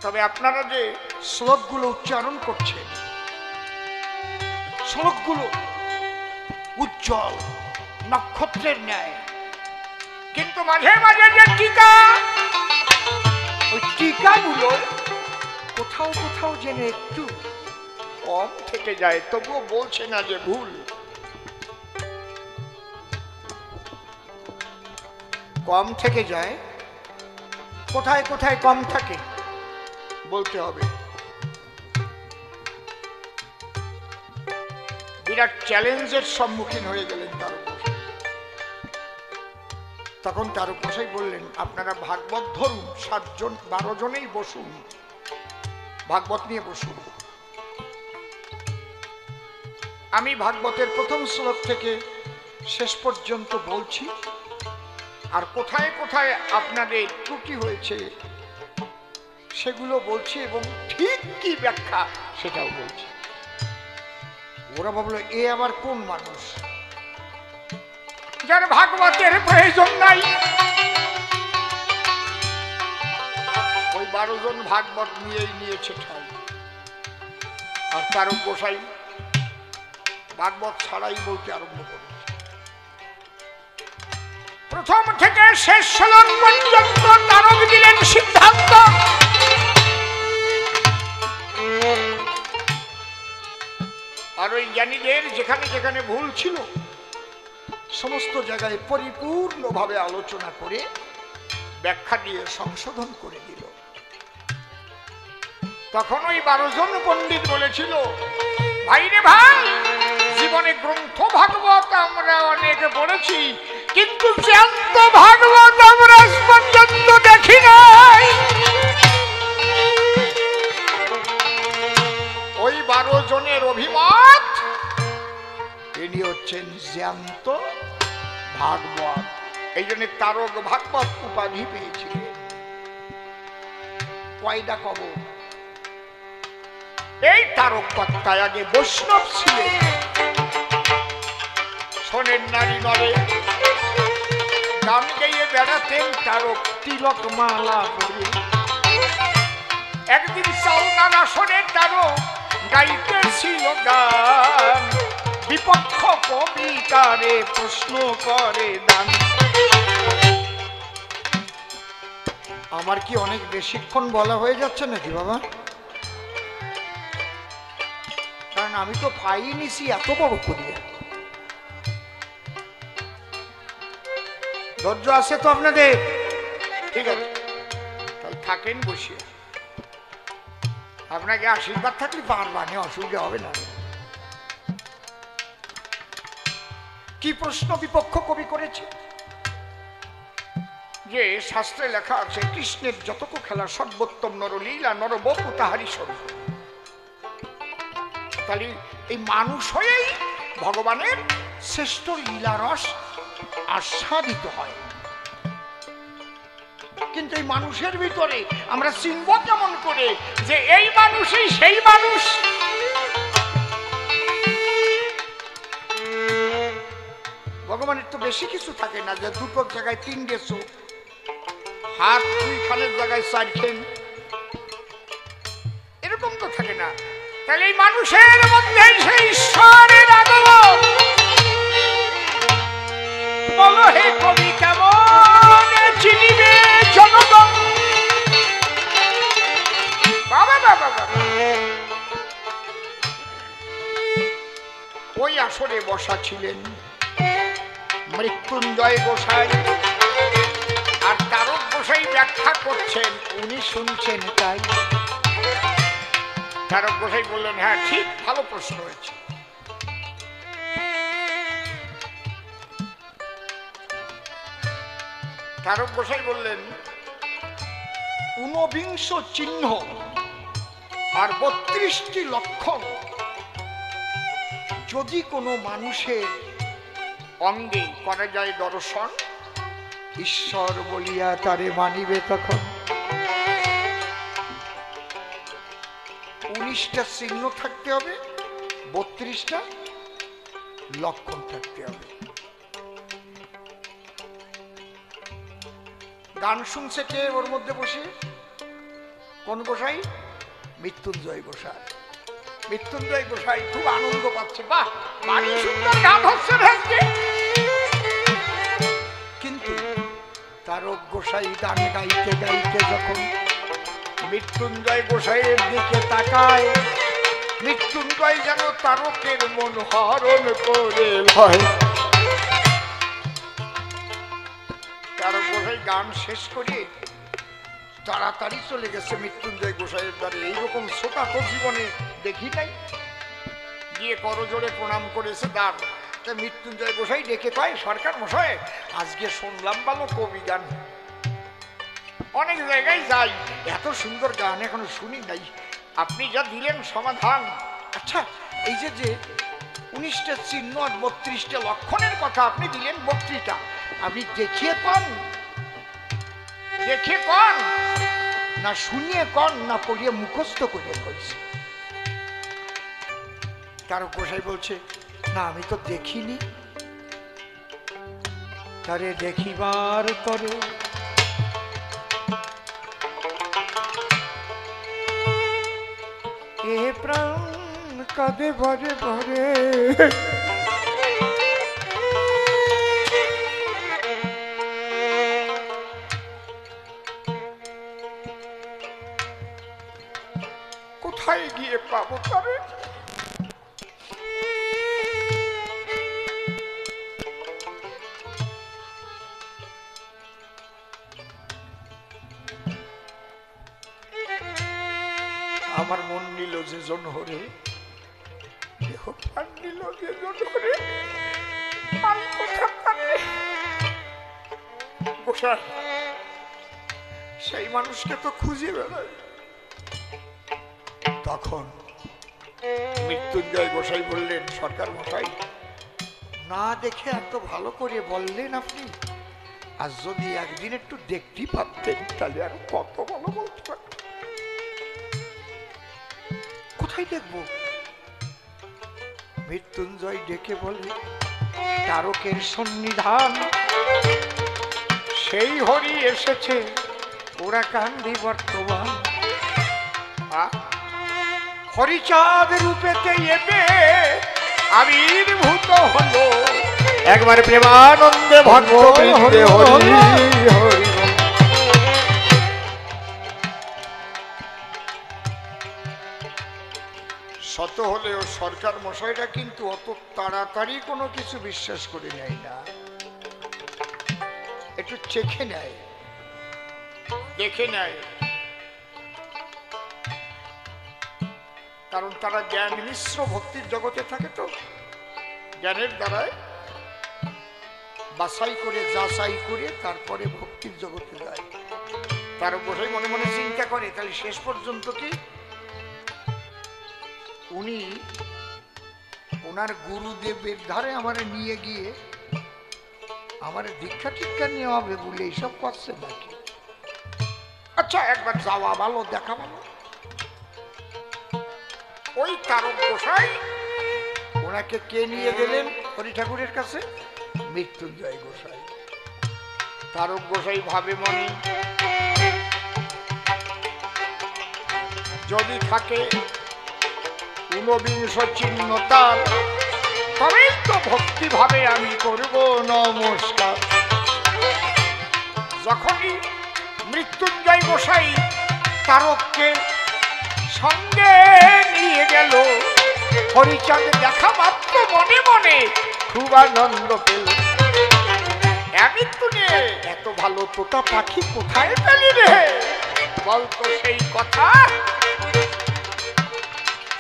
তবে আপনারা যে শ্লোকগুলো উচ্চারণ করছেন, শ্লোকগুলো উজ্জ্বল নক্ষত্রের ন্যায়, কিন্তু মাঝে মাঝে যে টিকা, ওই টিকাগুলো কোথাও কোথাও যেন একটু কম থেকে যায়, তবুও বলছে না যে ভুল। কম থেকে যায়, কোথায় কোথায় কম থাকে বলতে হবে। বিরাট চ্যালেঞ্জের সম্মুখীন হয়ে গেলেন তারক গোসাই। তখন তারক গোসাই বললেন, আপনারা ভাগবত ধরুন, 7 জন 12 জনেই বসুন, ভাগবত নিয়ে বসুন। আমি ভাগবতের প্রথম শ্লোক থেকে শেষ পর্যন্ত বলছি, আর কোথায় কোথায় আপনাদের ত্রুটি হয়েছে সেগুলো বলছি, এবং ঠিক কি ব্যাখ্যা সেটাও বলছি। ওরা ভাবলো এ আবার কোন মানুষ যার ভাগবতের প্রয়োজন নাই। ওই 12 জন ভাগবত নিয়েই নিয়েছে ঠাই, আর তারক গোসাই ভাগবত ছাড়াই বলতে আরম্ভ করেছে। প্রথম থেকে শেষ শ্লোক পর্যন্ত তারক দিলেন সিদ্ধান্ত, আর ওই জ্ঞানীদের যেখানে যেখানে ভুল ছিল সমস্ত জায়গায় পরিপূর্ণভাবে আলোচনা করে ব্যাখ্যা দিয়ে সংশোধন করে দিল। তখন ওই 12 জন পণ্ডিত বলেছিল, ভাই রে ভাই, জীবনে গ্রন্থ ভাগবত আমরা অনেক পড়েছি, কিন্তু জ্ঞান্ত ভাগবত আমরা আজ পর্যন্ত দেখি নাই। ওই 12 জনের অভিমত ইনি হচ্ছেন জ্যান্ত ভাগবত, এই জন্য তারক ভাগবত উপাধি পেয়েছিলেন। কয়টা কব, এই তারক কর্তায় আগে বৈষ্ণব ছিলেন, শোনেন নারী নরে গান গেয়ে বেড়াতেন তারক তিলক মালা পরে। একদিন সাউনার আসনে তারক গাইতেছিল গান, বিপক্ষ কবিতারে প্রশ্ন করে দান। আমার কি অনেক বেশিক্ষণ বলা হয়ে যাচ্ছে নাকি বাবা? কারণ আমি তো পাই নিছি এত বড় করিয়া। ধৈর্য আছে তো আপনাদের? ঠিক আছে, তাহলে থাকেন বসিয়া, আপনাকে আশীর্বাদ থাকলে পারবানে, অসুবিধা হবে না। কি প্রশ্ন বিপক্ষ কবি করেছে? যে শাস্ত্রে লেখা আছে, কৃষ্ণের যতক খেলা সর্বোত্তম নরলীলা নরবপু তাহারই স্বরূপ। তাহলে এই মানুষ হয়েই ভগবানের শ্রেষ্ঠ লীলারস আস্বাদিত হয়। কিন্তু এই মানুষের ভিতরে আমরা চিনব কেমন করে যে এই মানুষই সেই মানুষ? ভগবানের তো বেশি কিছু থাকে না, যে দুটো জায়গায় 3টে চোখ, হাত 2খানের জায়গায় 4খান, এরকম তো থাকে না। তাহলে এই মানুষের মধ্যে সেই ঈশ্বরের আগমন। বলো হে কবি কেমন চিনিবে জনগণ? বাবা বাবা বাবা, ওই আসরে বসা ছিলেন মৃত্যুঞ্জয় গোসাই, আর তারক গোসাই ব্যাখ্যা করছেন, উনি শুনছেন। তাই তারক গোসাই বললেন, হ্যাঁ ঠিক, ভালো প্রশ্ন হয়েছে। তারক গোসাই বললেন, 49 চিহ্ন আর 32টি লক্ষণ যদি কোনো মানুষের অঙ্গে করা যায় দর্শন, ঈশ্বর বলিয়া তারে মানিবে তখন। 19টা চিহ্ন থাকতে হবে, 32টা লক্ষণ থাকতে হবে। গান শুনছে কে ওর মধ্যে বসে? কোন গোসাই? মৃত্যুঞ্জয় গোসাই। মৃত্যুঞ্জয় গোসাই খুব আনন্দ পাচ্ছে, বাহ বাড়ি সুন্দর গান হচ্ছে। কিন্তু তারক গোসাই গান গাইতে গাইতে যখন মৃত্যুঞ্জয় গোসাইয়ের দিকে তাকায়, মৃত্যুঞ্জয় যেন তারকের মন হরণ করে লয়। তারক গোসাই গান শেষ করে তাড়াতাড়ি চলে গেছে মৃত্যুঞ্জয় গোসাইয়ের দ্বারে। এইরকম শ্রোতা তো জীবনে দেখি নাই। গিয়ে করজোড়ে প্রণাম করেছে দ্বার। তা মৃত্যুঞ্জয় গোসাই ডেকে কয়, সরকার মশাই আজকে শুনলাম ভালো কবি গান, অনেক জায়গায় যাই, এত সুন্দর গান এখনো শুনি নাই, আপনি যা দিলেন সমাধান। আচ্ছা এই যে 19টা চিহ্ন আর 32টা লক্ষণের কথা আপনি দিলেন 32টা। আপনি দেখিয়ে কন, দেখে কন, না শুনিয়ে কন, না পড়িয়ে মুখস্থ করিয়ে কইছে? তারক গোসাই বলছে, না আমি তো দেখিনি। তারে দেখিবার তরে এ প্রাণ কাঁদে ভরে ভরে, কোথায় গিয়ে পাবো তারে? আমার মন নিল যে জন হরে, দেহ প্রাণ নিল যে জন হরে, আমি কোথা পারে? গোসাই সেই মানুষকে তো খুঁজে বেড়ায়। তখন মৃত্যুঞ্জয় গোসাই বললেন, সরকার মশাই না দেখে এত ভালো করে বললেন আপনি, আর যদি একদিন একটু দেখতেই পারতেন তাহলে আর কত ভালো বলতে পারতেন। কোথায় দেখবো? মৃত্যুঞ্জয় ডেকে বলে, তারকের সন্নিধান সেই হরি এসেছে, ওরা কান্দি বর্তমান। হরিচাঁদ রূপেতে এবে আবির্ভূত হলো, একবার প্রেমানন্দে ভক্তবৃন্দে হরি হরি। শত হলেও সরকার মশাইরা কিন্তু অত তাড়াতাড়ি কোনো কিছু বিশ্বাস করে নেয় না, একটু চেখে নেয়, দেখে নেয়। কারণ তারা জ্ঞান মিশ্র ভক্তির জগতে থাকে, তো জ্ঞানের দ্বারায় বাছাই করে যাচাই করে তারপরে ভক্তির জগতে যায়। তার বসে মনে মনে চিন্তা করে, তাহলে শেষ পর্যন্ত কি উনি ওনার গুরুদেবের ধারে আমার নিয়ে গিয়ে আমার দীক্ষা টিক্ষা নেওয়া হবে বলে এইসব করছে নাকি? আচ্ছা একবার যাওয়া ভালো, দেখা ভালো। ওই তারক গোসাই ওনাকে কে নিয়ে গেলেন হরি ঠাকুরের কাছে? মৃত্যুঞ্জয় গোসাই। তারক গোসাই ভাবে মনে, যদি থাকে 49 চিহ্ন তার, তবেই তো ভক্তি ভাবে আমি করব নমস্কার। যখনই মৃত্যুঞ্জয় গোসাই তারককে সঙ্গে নিয়ে গেল, হরিচাঁদ দেখা মাত্র মনে মনে খুব আনন্দ পেল। আমি তুই এত ভালো তোতা পাখি কোথায় পেলি রে? বলতো সেই কথা।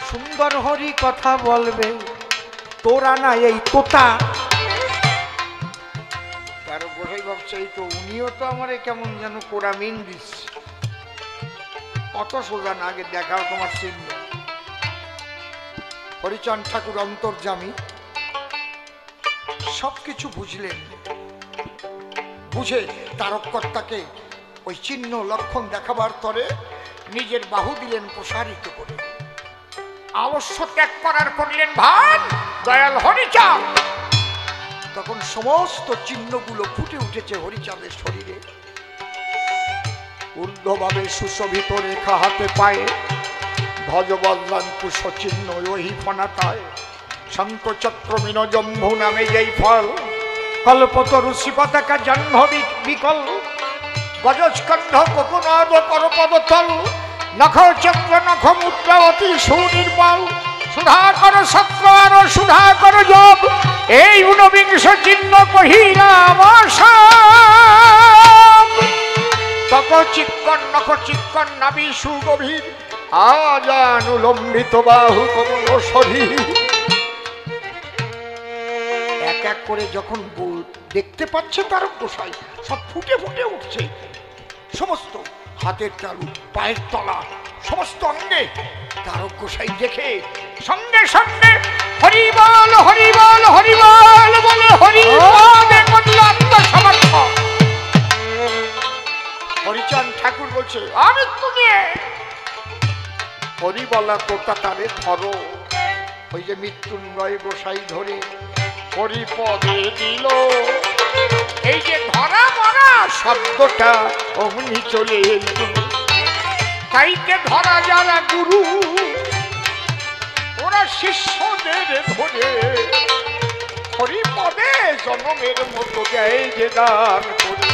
সুন্দর হরি কথা বলবে, তোরা না এই তোতা। তার গোসাই ভাবছে, এই তো উনিও তো আমার কেমন যেন কোরামিন দিচ্ছে, অত সোজা না, আগে দেখাও তোমার চিহ্ন। হরিচাঁদ ঠাকুর অন্তর্যামী সবকিছু বুঝলেন, বুঝে তারককর্তাকে ওই চিহ্ন লক্ষণ দেখাবার তরে নিজের বাহু দিলেন প্রসারিত করে। আলস্য ত্যাগ করার করলেন ভান দয়াল হরিচাঁদ। তখন সমস্ত চিহ্নগুলো ফুটে উঠেছে হরিচাঁদের শরীরে। ঊর্ধ্বভাবে সুশোভিত রেখা হাতে পায়ে, ধ্বজবল্লাঙ্কুশ চিহ্ন ওই ফনাতায়, শঙ্খচক্র মিনজম্ভু নামে যেই ফল, কল্পতরু শ্রীপতাকা জাহ্নবী বিকল, গজস্কন্ধ কোকুনাদ করপদতল, নখচক্র নখমুদ্রা অতি সুনির্মল, সুধাকর সত্র আর সুধাকর যোগ, এই 49 চিহ্ন কহিলাম তক চিক্কন নখ চিক্কন নাভি সুগভীর, আজানুলম্বিত বাহু কমল শরীর। এক এক করে যখন দেখতে পাচ্ছে তারক গোসাই, সব ফুটে ফুটে উঠছে, সমস্ত হাতের তালু পায়ের তলা সমস্ত অঙ্গে। তারক গোসাই দেখে সঙ্গে সঙ্গে হরি বল হরি বল হরি বল বলে হরি পদে করল আত্মসমর্পণ। হরিচাঁদ ঠাকুর বলছে আমি তুমি হরি বলা তোটা তারে ধরো। ওই যে মৃত্যুঞ্জয় গোসাই ধরে হরি পদে দিল। এই যে ধরা মরা শব্দটা অমনি চলে এলো। তাইতে ধরা যারা গুরু ওরা শিষ্যদের ধরে হরি পদে জনমের মতো দেয় যে দান করে।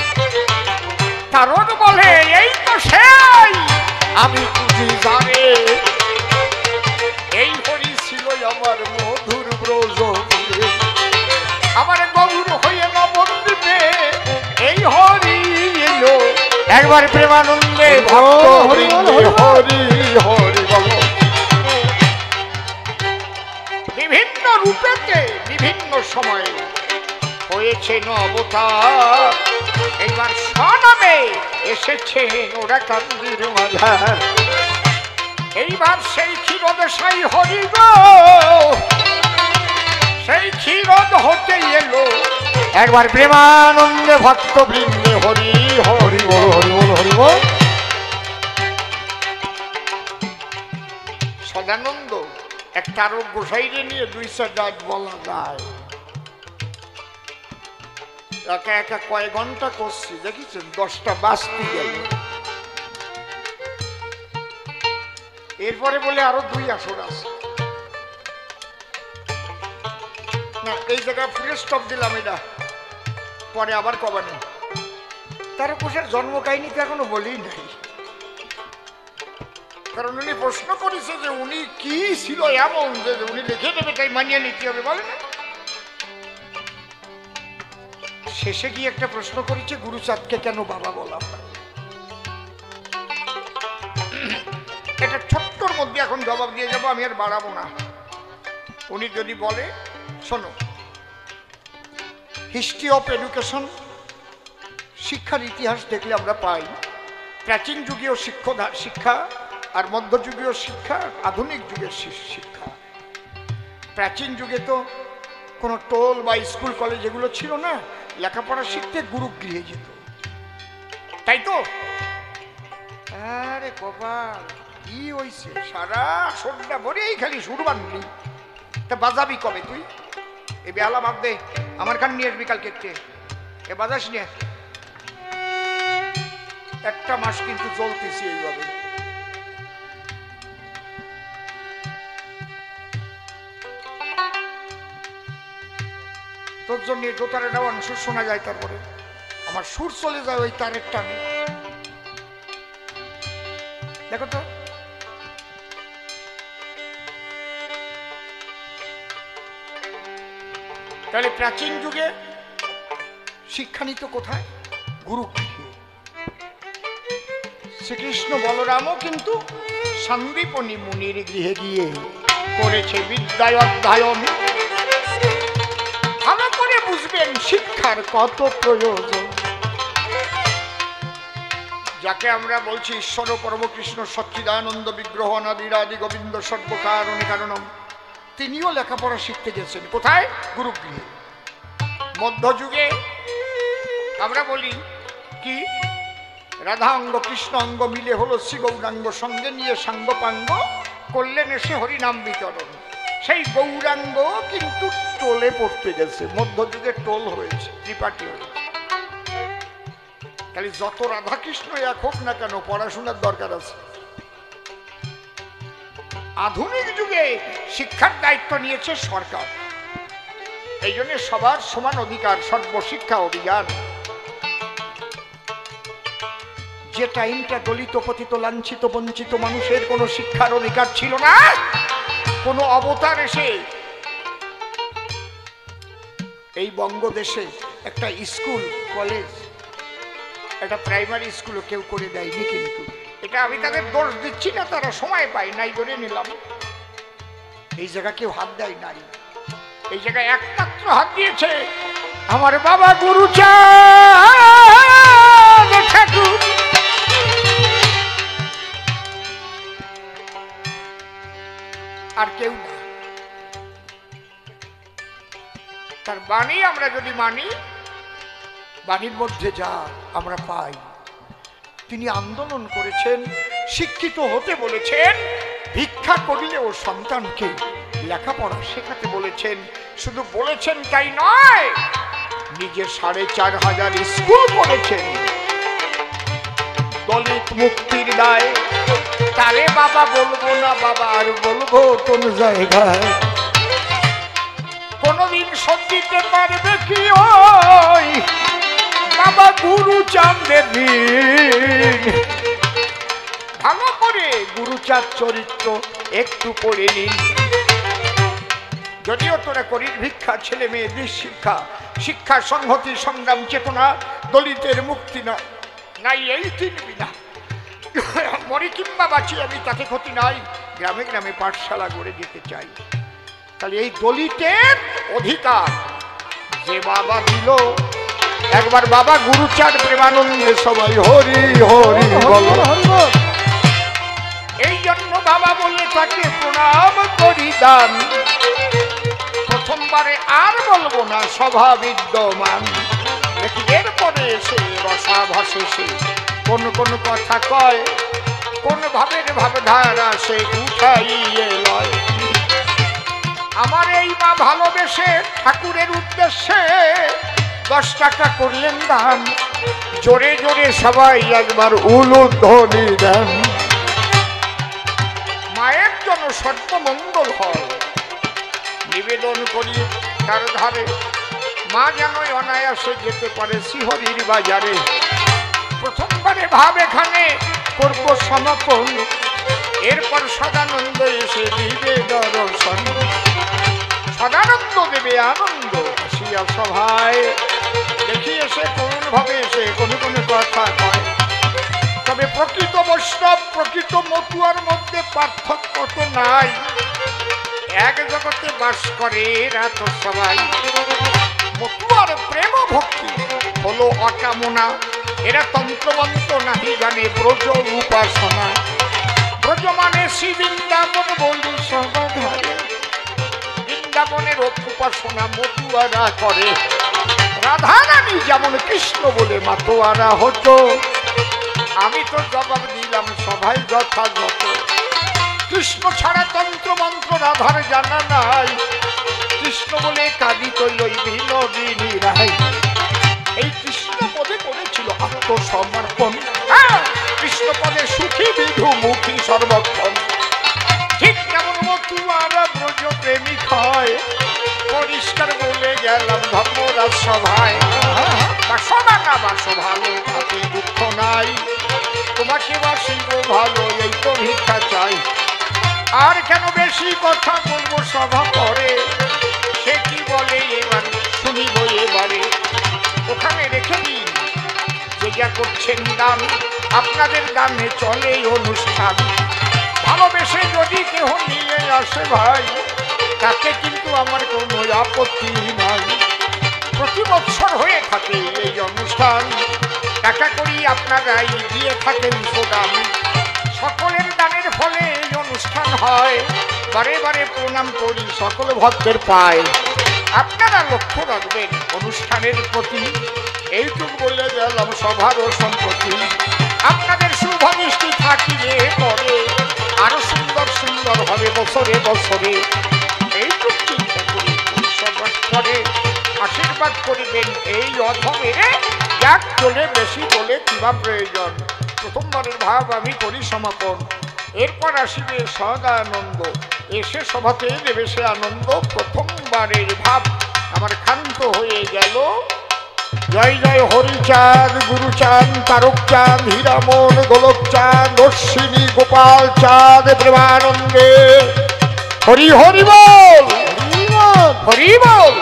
কারণ বলে এই তো সেই আমি খুঁজি জানে এই হরি ছিল আমার মধুর ব্রজ আমার গৌর হয়ে নবদ্বীপে এই হরি এলো। একবার প্রেমানন্দে ভক্ত হরি হরি হরি বল। বিভিন্ন রূপেতে বিভিন্ন সময়ে হয়েছে অবতার। এইবার স্বনামে এসেছে ওরা কান্দির মাঝার। এইবার সেই ক্ষীরদ সাই হরি গো সেই ক্ষীরদ হতে এলো। একবার প্রেমানন্দে ভক্ত বৃন্দে হরি হরি বল হরি বল হরি বল। সদানন্দ একটা আরো গোসাইরে নিয়ে 200 ডাক বলা যায়। একা একা কয় ঘন্টা করছি দেখেছেন, 10টা বাজতে গেল। এরপরে বলে আরো 2 আসর আছে না, এই জায়গায় ফুল স্টপ দিলাম। এটা পরে আবার কবানি। তার কোষের জন্ম কাহিনী তো এখনো বলেই নাই, কারণ উনি প্রশ্ন করেছে যে উনি কি ছিল এমন যে উনি লিখে দেবে, তাই মানিয়ে নিতে হবে বলে না। শেষে গিয়ে একটা প্রশ্ন করেছে গুরুচাঁদকে কেন বাবা বলা হয়। এটা ছোট্টর মধ্যে এখন জবাব দিয়ে যাবো, আমি আর বাড়াবো না। উনি যদি বলে শোনো, হিস্ট্রি অফ এডুকেশন শিক্ষার ইতিহাস দেখলে আমরা পাই প্রাচীন যুগীয় শিক্ষা আর মধ্যযুগীয় শিক্ষা, আধুনিক যুগের শিক্ষা। প্রাচীন যুগে তো কোনো টোল বা স্কুল কলেজ এগুলো ছিল না, লেখাপড়া শিখতে গুরুগৃহে যেত, তাই তো? আরে কপাল কি হইছে, সারা সন্ধ্যা ভরেই খালি সুর বানলি। তা বাজাবি কবে তুই? এ বেলা বাদ দে, আমার খান নিয়ে বিকাল কেটে এ বাজাস নিয়ে। 1 মাস কিন্তু চলতেছি এইভাবে। তোর জন্য দোতারে ডাওয়ান সুর শোনা যায়, তারপরে আমার সুর চলে যায় ওই তারের টানে। দেখো তো তাহলে প্রাচীন যুগে শিক্ষা নিত কোথায়? গুরুগৃহে। শ্রীকৃষ্ণ বলরামও কিন্তু সন্দীপনী মুনির গৃহে গিয়ে করেছে বিদ্যায় অধ্যয়ন। ভালো করে বুঝবেন শিক্ষার কত প্রয়োজন। যাকে আমরা বলছি ঈশ্বর পরম কৃষ্ণ সচ্চিদানন্দ বিগ্রহ অনাদিরাদি গোবিন্দ সর্বকারণে কারণম, তিনিও লেখাপড়া শিখতে গেছেন কোথায়? গুরুগৃহে। মধ্যযুগে আমরা বলি কি রাধা অঙ্গ কৃষ্ণ অঙ্গ মিলে হলো শ্রী গৌরাঙ্গ, সঙ্গে নিয়ে সাঙ্গপাঙ্গ করলেন এসে হরিনাম বিতরণ। সেই গৌরাঙ্গ কিন্তু টোলে পড়তে গেছে, মধ্যযুগে টোল হয়েছে, ত্রিপাঠী হয়েছে। তাহলে যত রাধা কৃষ্ণ এক হোক না কেন পড়াশোনার দরকার আছে। আধুনিক যুগে শিক্ষার দায়িত্ব নিয়েছে সরকার, এই জন্য সবার সমান অধিকার, সর্বশিক্ষা অভিযান। যে টাইমটা দলিত পতিত লাঞ্ছিত বঞ্চিত মানুষের কোনো শিক্ষার অধিকার ছিল না, কোনো অবতার এসে এই বঙ্গদেশে একটা স্কুল কলেজ একটা প্রাইমারি স্কুলও কেউ করে দেয়নি। কিন্তু এটা আমি তাদের দোষ দিচ্ছি না, তারা সময় পায় নাই ধরে নিলাম। এই জায়গা কেউ হাত দেয় নাই, এই জায়গায় একমাত্র হাত দিয়েছে আমার বাবা গুরুচাঁদ ঠাকুর। আর কেউ না। তার বাণী আমরা যদি মানি, বাণীর মধ্যে যা আমরা পাই। তিনি আন্দোলন করেছেন, শিক্ষিত হতে বলেছেন, ভিক্ষা করিলেও সন্তানকে লেখাপড়া শেখাতে বলেছেন। শুধু বলেছেন তাই নয়, নিজে ৪,৫০০ স্কুল করেছেন। দলিত মুক্তির দায় তারে বাবা বলবো না, বাবা আর বলবো কোন জায়গায়। কোনদিন শোধ দিতে পারবে কি ওই বাবা গুরুচাঁদের ঋণ? ভালো করে গুরুচাঁদ চরিত্র একটু পড়ে নিন। যদিও তোরা করিস ভিক্ষা, ছেলে মেয়েদের শিক্ষা, শিক্ষা সংহতি সংগ্রাম চেতনা, দলিতের মুক্তি নাই এই তিন বিনা। মরি কিংবা বাঁচি আমি তাতে ক্ষতি নাই, গ্রামে গ্রামে পাঠশালা গড়ে যেতে চাই। তাহলে এই দলিতের অধিকার যে বাবা দিল, একবার বাবা গুরুচাঁদ প্রেমানন্দে সবাই হরি হরি বল। এই জন্য বাবা বলে তাকে প্রণাম করি দান। প্রথমবারে আর বলবো না সভা বিদ্যমান, এরপরে এসে রসাভাসে সে কোন কোন কথা কয়, কোন ভাবের ভাবধারা সে উঠাইয়ে লয়। আমার এই মা ভালোবেসে ঠাকুরের উদ্দেশ্যে 10 টাকা করলেন দান। জোরে জোরে সবাই একবার উলুধ্বনি দেন। মায়ের জন্য সর্বমঙ্গল হয়, নিবেদন করি তার ধারে। মা যেন অনায়াসে যেতে পারে শ্রীহরির বাজারে। প্রথমবারে ভাব এখানে করব সমাপন, এরপর সদানন্দ এসে দিবে দর্শন। সদানন্দ দেবে আনন্দ আসিয়া সভায়, দেখি এসে কোন ভাবে এসে কোন কোন কথা কয়। তবে প্রকৃত বৈষ্ণব প্রকৃত মতুয়ার মধ্যে পার্থক্য তো নাই, এক জগতে বাস করে এরা তো সবাই। মতুয়ার প্রেম ভক্তি হলো অকামনা, এরা তন্ত্রমন্ত্র নাহি জানে ব্রজ উপাসনা। ব্রজ মানে শ্রী বৃন্দাবন বলি সবাধারে, বৃন্দাবনের উপাসনা মতুয়ারা করে। রাধা রানী যেমন কৃষ্ণ বলে মাতোয়ারা হতো, আমি তো জবাব দিলাম সবাই যথাযথ। কৃষ্ণ ছাড়া তন্ত্র মন্ত্র রাধার জানা নাই, কৃষ্ণ বলে কাঁদিত লই বিনোদিনী রাই। এই কৃষ্ণ পদে করেছিল আত্মসমর্পণ, কৃষ্ণ পদে সুখী বিধু মুখী সর্বক্ষণ। ঠিক যেমন মতুয়ারা ব্রজ প্রেমিক হয়, পরিষ্কার বলে গেলাম ধর্মরাজ সভায়। বাসনা না বাসো ভালো, তাতে দুঃখ নাই, তোমাকে বাসিব ভালো এই তো ভিক্ষা চাই। আর কেন বেশি কথা বলবো সভা পরে, সে কি বলে এবার শুনিব এবারে। ওখানে রেখে দিন যে যা করছেন দান, আপনাদের দানে চলে অনুষ্ঠান। ভালোবেসে যদি কেহ নিয়ে আসে ভাই, তাতে কিন্তু আমার কোনো আপত্তি নাই। প্রতি বৎসর হয়ে থাকে এই অনুষ্ঠান, টাকা করি আপনারাই দিয়ে থাকেন প্রদান। সকলের দানের ফলে এই অনুষ্ঠান হয়, বারে বারে প্রণাম করি সকল ভক্তের পায়। আপনারা লক্ষ্য রাখবেন অনুষ্ঠানের প্রতি, এইটুকু বলে গেলাম সভার সম্পত্তি। আপনাদের শুভ দৃষ্টি থাকিলে পরে আরো সুন্দর সুন্দর হবে বছরে বছরে। এইটুকু চিন্তা করি পরে আশীর্বাদ করিবেন এই অধমে, যাক চলে বেশি বলে কিবা প্রয়োজন। প্রথমবারের ভাব আমি করি সমাপন, এরপর আসিবে সদানন্দ, এসে সভাতে দেবে সে আনন্দ। প্রথমবারের ভাব আমার ক্ষান্ত হয়ে গেল। জয় জয় হরিচাঁদ, গুরুচাঁদ, তারকচাঁদ, হীরামন, গোলকচাঁদ, অশ্বিনী, গোপাল চাঁদ প্রেমানন্দে। হরি হরি বল, হরি বল, হরি বল।